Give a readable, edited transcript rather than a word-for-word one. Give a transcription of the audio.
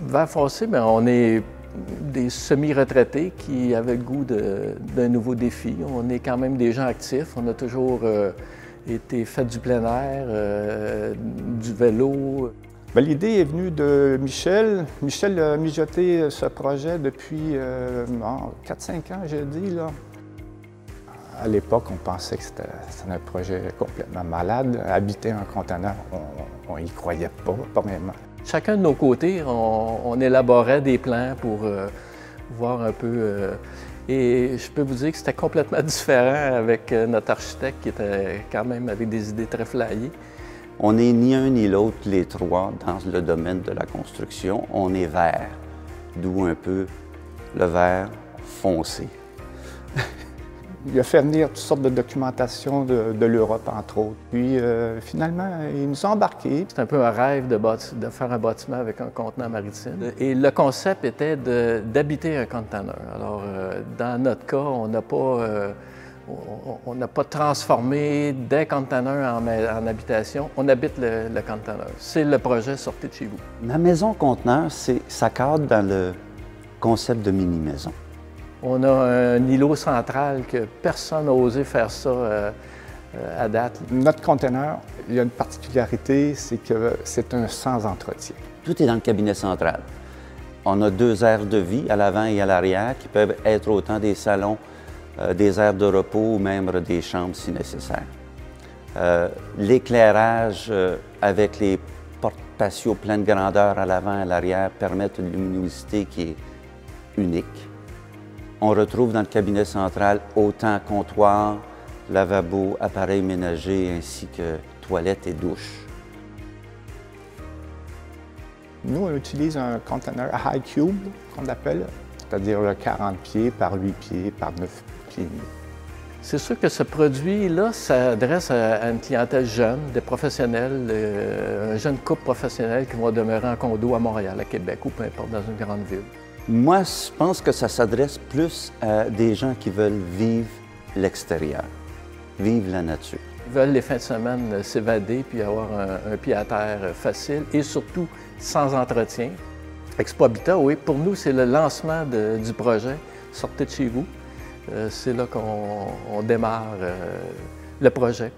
Vers Fossé, bien, on est des semi-retraités qui avaient le goût d'un nouveau défi. On est quand même des gens actifs. On a toujours été fait du plein air, du vélo. L'idée est venue de Michel. Michel a mijoté ce projet depuis 4-5 ans, j'ai dit. Là. À l'époque, on pensait que c'était un projet complètement malade. Habiter un conteneur, on n'y croyait pas vraiment. Chacun de nos côtés, on élaborait des plans pour voir un peu. Et je peux vous dire que c'était complètement différent avec notre architecte qui était quand même avec des idées très flyées. On n'est ni un ni l'autre, les trois, dans le domaine de la construction. On est vert, d'où un peu le vert foncé. Il a fait venir toutes sortes de documentation de l'Europe, entre autres. Puis finalement, il nous a embarqués. C'est un peu un rêve de faire un bâtiment avec un contenant maritime. Et le concept était d'habiter un conteneur. Alors, dans notre cas, on n'a pas transformé des conteneurs en habitation. On habite le conteneur. C'est le projet Sortez de chez vous. Ma maison conteneur, ça cadre dans le concept de mini-maison. On a un îlot central que personne n'a osé faire ça à date. Notre conteneur, il y a une particularité, c'est que c'est un sans entretien. Tout est dans le cabinet central. On a 2 aires de vie, à l'avant et à l'arrière, qui peuvent être autant des salons, des aires de repos ou même des chambres si nécessaire. L'éclairage avec les portes patio pleines grandeur à l'avant et à l'arrière permettent une luminosité qui est unique. On retrouve dans le cabinet central autant comptoir, lavabo, appareil ménager ainsi que toilettes et douches. Nous, on utilise un conteneur high cube, qu'on appelle, c'est-à-dire 40 pieds par 8 pieds par 9 pieds. C'est sûr que ce produit-là s'adresse à une clientèle jeune, des professionnels, un jeune couple professionnel qui vont demeurer en condo à Montréal, à Québec ou peu importe, dans une grande ville. Moi, je pense que ça s'adresse plus à des gens qui veulent vivre l'extérieur, vivre la nature. Ils veulent les fins de semaine s'évader puis avoir un pied à terre facile et surtout sans entretien. Expo Habitat, oui, pour nous, c'est le lancement du projet Sortez de chez vous. C'est là qu'on démarre le projet.